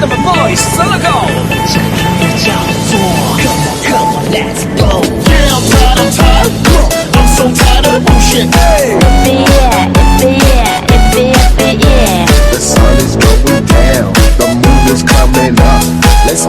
gentlemen, boys, let's go. 下一个叫做 Come on, come on, let's go. Yeah, I'm tired, I'm so tired of the bullshit. Hey. The sun is going down, the moon is coming up. Let's